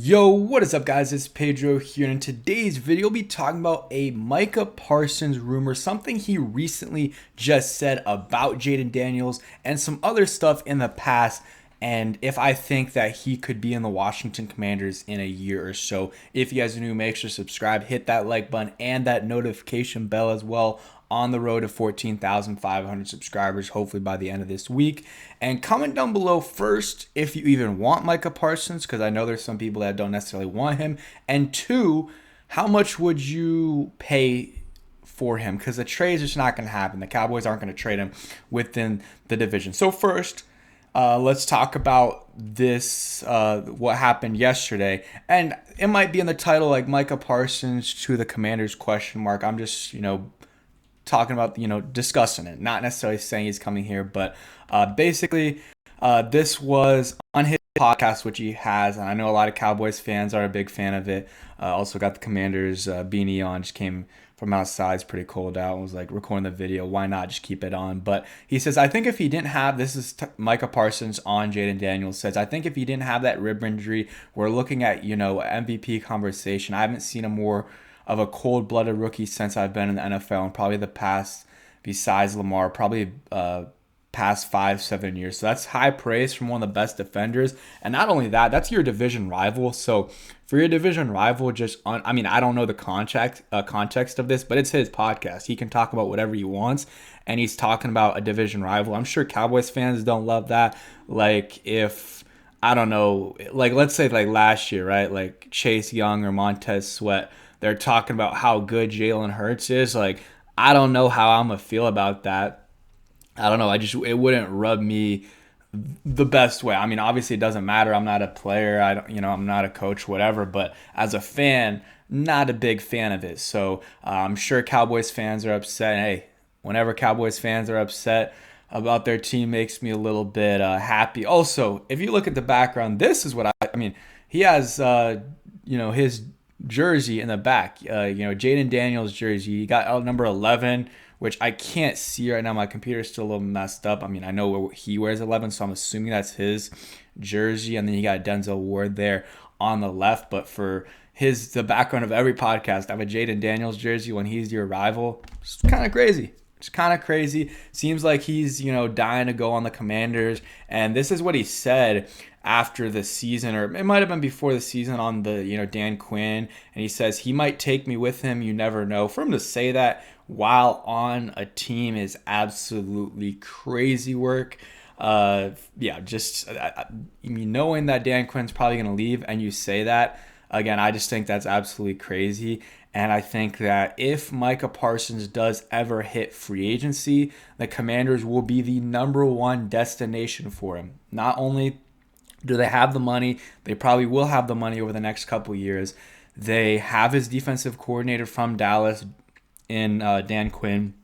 Yo, what is up guys? It's Pedro here, and in today's video we'll be talking about a Micah Parsons rumor, something he recently just said about Jayden Daniels and some other stuff in the past, and if I think that he could be in the Washington Commanders in a year or so. If you guys are new, make sure to subscribe, hit that like button and that notification bell as well, on the road to 14,500 subscribers, hopefully by the end of this week. And comment down below first if you even want Micah Parsons, because I know there's some people that don't necessarily want him. And two, how much would you pay for him? Because the trade is just not going to happen. The Cowboys aren't going to trade him within the division. So first, let's talk about this, what happened yesterday. And it might be in the title, like Micah Parsons to the Commanders question mark. I'm just, talking about, discussing it, not necessarily saying he's coming here, but basically, this was on his podcast, which he has, and I know a lot of Cowboys fans are a big fan of it. Also got the Commanders beanie on, just came from outside, it's pretty cold out, and was like recording the video, why not just keep it on? But he says, I think if he didn't have, this is Micah Parsons on Jayden Daniels, says, I think if he didn't have that rib injury, we're looking at, MVP conversation. I haven't seen a more of a cold-blooded rookie since I've been in the NFL, and probably the past, besides Lamar, probably past 5-7 years. So that's high praise from one of the best defenders. And not only that, that's your division rival. So for your division rival, I don't know the context of this, but it's his podcast. He can talk about whatever he wants, and he's talking about a division rival. I'm sure Cowboys fans don't love that. Like if, I don't know, like let's say like last year, right? Like Chase Young or Montez Sweat, they're talking about how good Jalen Hurts is. Like, I don't know how I'm going to feel about that. I don't know. It wouldn't rub me the best way. I mean, obviously it doesn't matter. I'm not a player. I'm not a coach, whatever. But as a fan, not a big fan of it. So I'm sure Cowboys fans are upset. Hey, whenever Cowboys fans are upset about their team, makes me a little bit happy. Also, if you look at the background, this is what I mean. He has, his jersey in the back, Jayden Daniels jersey. He got number 11, which I can't see right now. My computer's still a little messed up. I mean, I know he wears 11, so I'm assuming that's his jersey. And then you got Denzel Ward there on the left. But for the background of every podcast, I have a Jayden Daniels jersey when he's your rival. It's kind of crazy. It's kind of crazy. Seems like he's, dying to go on the Commanders. And this is what he said after the season, or it might have been before the season, on the, Dan Quinn. And he says, he might take me with him. You never know. For him to say that while on a team is absolutely crazy work. Just knowing that Dan Quinn's probably going to leave and you say that, again, I just think that's absolutely crazy. And I think that if Micah Parsons does ever hit free agency, the Commanders will be the number one destination for him. Not only do they have the money, they probably will have the money over the next couple of years. They have his defensive coordinator from Dallas in Dan Quinn.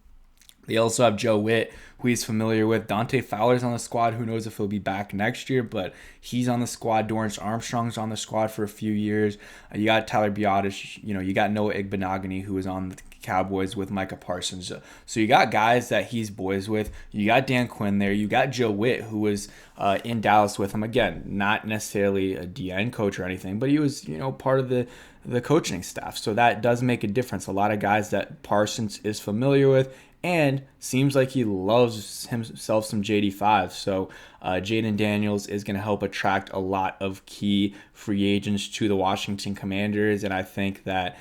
They also have Joe Witt, who he's familiar with. Dante Fowler's on the squad. Who knows if he'll be back next year, but he's on the squad. Dorrance Armstrong's on the squad for a few years. You got Tyler Biotis. You got Noah Igbenogany, who was on the Cowboys with Micah Parsons. So you got guys that he's boys with. You got Dan Quinn there. You got Joe Witt, who was in Dallas with him. Again, not necessarily a DN coach or anything, but he was, part of the coaching staff. So that does make a difference. A lot of guys that Parsons is familiar with, and seems like he loves himself some JD5. So Jayden Daniels is going to help attract a lot of key free agents to the Washington Commanders. And I think that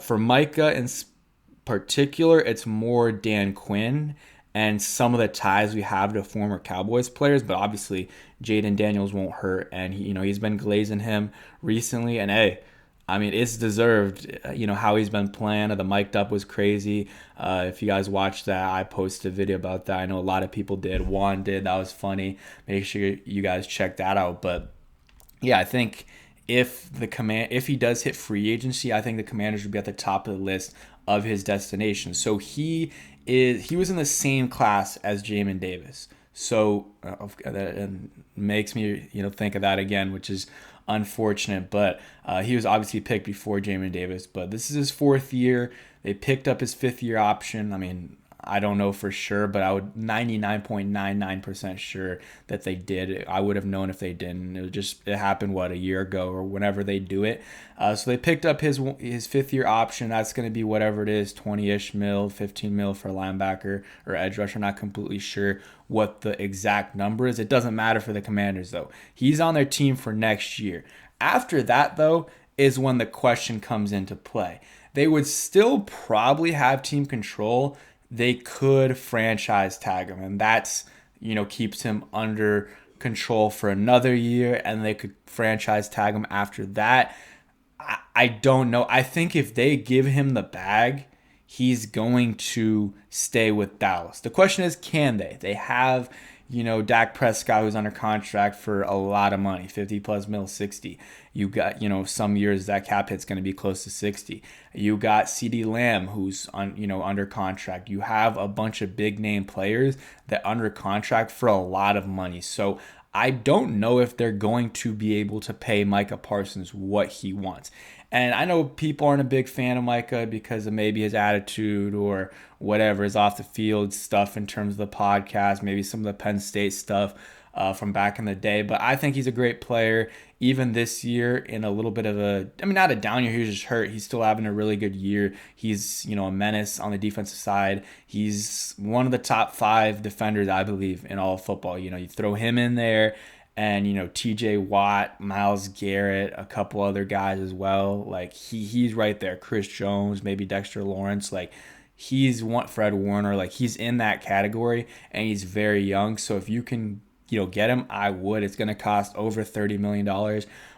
for Micah in particular, it's more Dan Quinn and some of the ties we have to former Cowboys players. But obviously Jayden Daniels won't hurt. And he's been glazing him recently. And hey, I mean, it's deserved, how he's been playing. The mic'd up was crazy. If you guys watched that, I posted a video about that. I know a lot of people did. Juan did. That was funny. Make sure you guys check that out. But yeah, I think if he does hit free agency, I think the Commanders would be at the top of the list of his destination. So he was in the same class as Jamin Davis. So that makes me think of that again, which is unfortunate. But he was obviously picked before Jamin Davis. But this is his fourth year. They picked up his fifth year option. I mean, I don't know for sure, but I would 99.99% sure that they did. I would have known if they didn't. It happened a year ago or whenever they do it. So they picked up his 5th-year option. That's going to be whatever it is, 20-ish mil, 15 mil for a linebacker or edge rusher. I'm not completely sure what the exact number is. It doesn't matter for the Commanders though. He's on their team for next year. After that though is when the question comes into play. They would still probably have team control. They could franchise tag him, and that's, keeps him under control for another year, and they could franchise tag him after that. I don't know. I think if they give him the bag, he's going to stay with Dallas. The question is, can they? They have, Dak Prescott, who's under contract for a lot of money, 50 plus mil, 60. You got, some years that cap hit's going to be close to 60. You got CeeDee Lamb, who's under contract. You have a bunch of big name players that under contract for a lot of money. So I don't know if they're going to be able to pay Micah Parsons what he wants. And I know people aren't a big fan of Micah because of maybe his attitude or whatever, his off the field stuff in terms of the podcast, maybe some of the Penn State stuff from back in the day. But I think he's a great player. Even this year in a little bit of not a down year, he was just hurt. He's still having a really good year. He's, a menace on the defensive side. He's one of the top 5 defenders, I believe, in all of football. You throw him in there and, TJ Watt, Myles Garrett, a couple other guys as well. Like he's right there. Chris Jones, maybe Dexter Lawrence. Like he's Fred Warner. Like he's in that category and he's very young. So if you can get him, I would. It's going to cost over $30 million,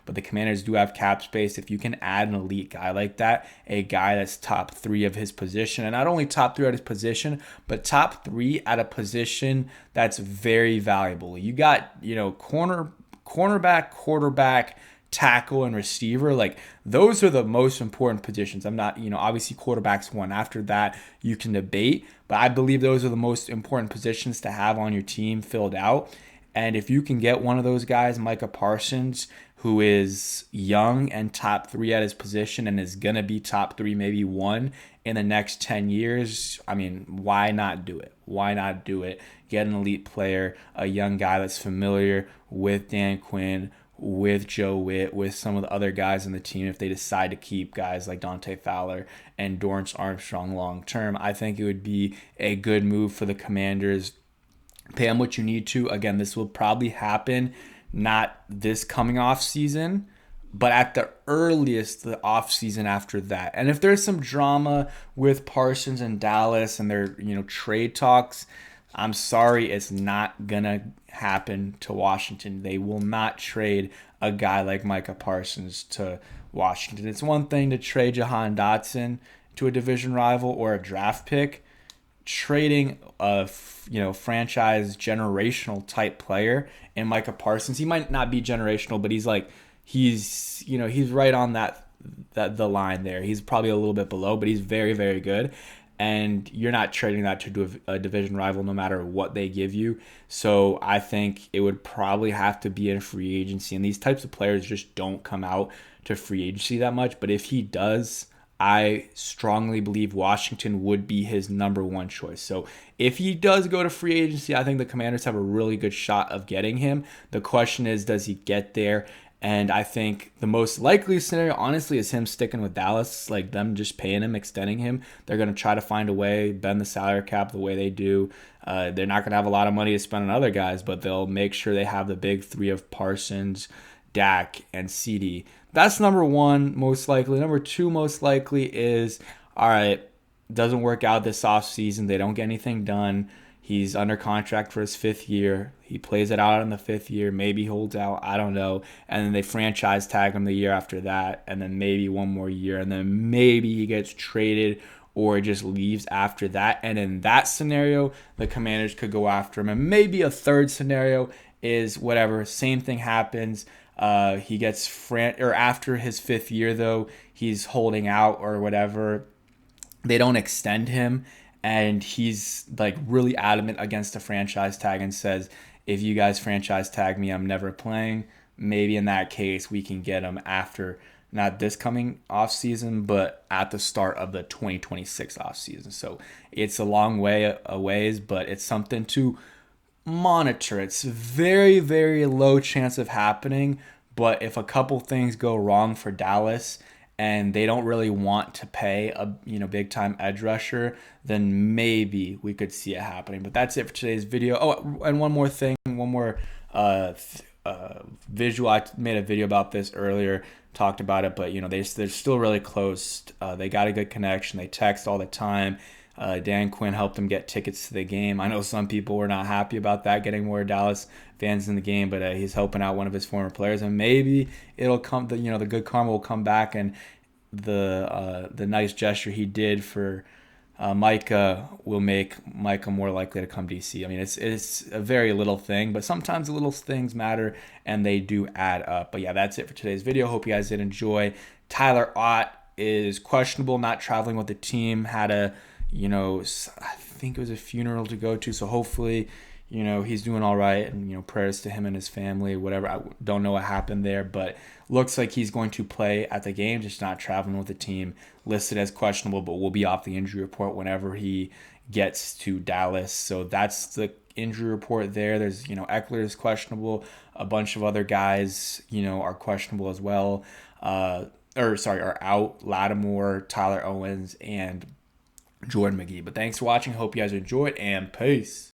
but the Commanders do have cap space. If you can add an elite guy like that, a guy that's top 3 of his position, and not only top 3 at his position, but top 3 at a position that's very valuable. You got, cornerback, quarterback, tackle, and receiver. Like those are the most important positions. I'm not, obviously quarterback's one. After that, you can debate, but I believe those are the most important positions to have on your team filled out. And if you can get one of those guys, Micah Parsons, who is young and top 3 at his position and is going to be top 3, maybe 1 in the next 10 years, why not do it? Why not do it? Get an elite player, a young guy that's familiar with Dan Quinn, with Joe Witt, with some of the other guys in the team. If they decide to keep guys like Dante Fowler and Dorrance Armstrong long term, I think it would be a good move for the Commanders. Pay them what you need to. Again, this will probably happen not this coming off season, but at the earliest, the off season after that. And if there's some drama with Parsons and Dallas and their trade talks, I'm sorry, it's not gonna happen to Washington. They will not trade a guy like Micah Parsons to Washington. It's one thing to trade Jahan Dotson to a division rival or a draft pick. Trading a franchise generational type player in Micah Parsons, he might not be generational, but he's right on that the line there. He's probably a little bit below, but he's very, very good. And you're not trading that to a division rival no matter what they give you. So I think it would probably have to be in free agency. And these types of players just don't come out to free agency that much. But if he does, I strongly believe Washington would be his number 1 choice. So if he does go to free agency, I think the Commanders have a really good shot of getting him. The question is, does he get there? And I think the most likely scenario, honestly, is him sticking with Dallas, like them just paying him, extending him. They're going to try to find a way, bend the salary cap the way they do. They're not going to have a lot of money to spend on other guys, but they'll make sure they have the big 3 of Parsons, Dak, and CeeDee. That's number 1, most likely. Number 2, most likely is, all right, doesn't work out this offseason. They don't get anything done. He's under contract for his 5th year. He plays it out in the 5th year. Maybe holds out. I don't know. And then they franchise tag him the year after that. And then maybe one more year. And then maybe he gets traded or just leaves after that. And in that scenario, the Commanders could go after him. And maybe a third scenario is whatever. Same thing happens. He gets after his 5th year, though, he's holding out or whatever. They don't extend him. And he's like really adamant against the franchise tag and says, if you guys franchise tag me, I'm never playing. Maybe in that case, we can get him after not this coming off season, but at the start of the 2026 off season. So it's a long way a ways, but it's something to monitor. It's very, very low chance of happening, but if a couple things go wrong for Dallas and they don't really want to pay a big time edge rusher, then maybe we could see it happening. But that's it for today's video. Oh, and one more thing, one more visual. I made a video about this earlier, talked about it, but they're still really close. They got a good connection. They text all the time. Dan Quinn helped them get tickets to the game. I know some people were not happy about that, getting more Dallas fans in the game, but he's helping out one of his former players, and maybe it'll come. The good karma will come back, and the nice gesture he did for Micah will make Micah more likely to come DC. I mean, it's a very little thing, but sometimes the little things matter, and they do add up. But yeah, that's it for today's video. Hope you guys did enjoy. Tyler Ott is questionable, not traveling with the team. Had a I think it was a funeral to go to. So hopefully, he's doing all right, and, prayers to him and his family, whatever. I don't know what happened there, but looks like he's going to play at the game, just not traveling with the team. Listed as questionable, but will be off the injury report whenever he gets to Dallas. So that's the injury report there. There's, Eckler is questionable. A bunch of other guys, are questionable as well. Are out. Lattimore, Tyler Owens, and Jordan McGee. But thanks for watching. Hope you guys enjoyed, and peace.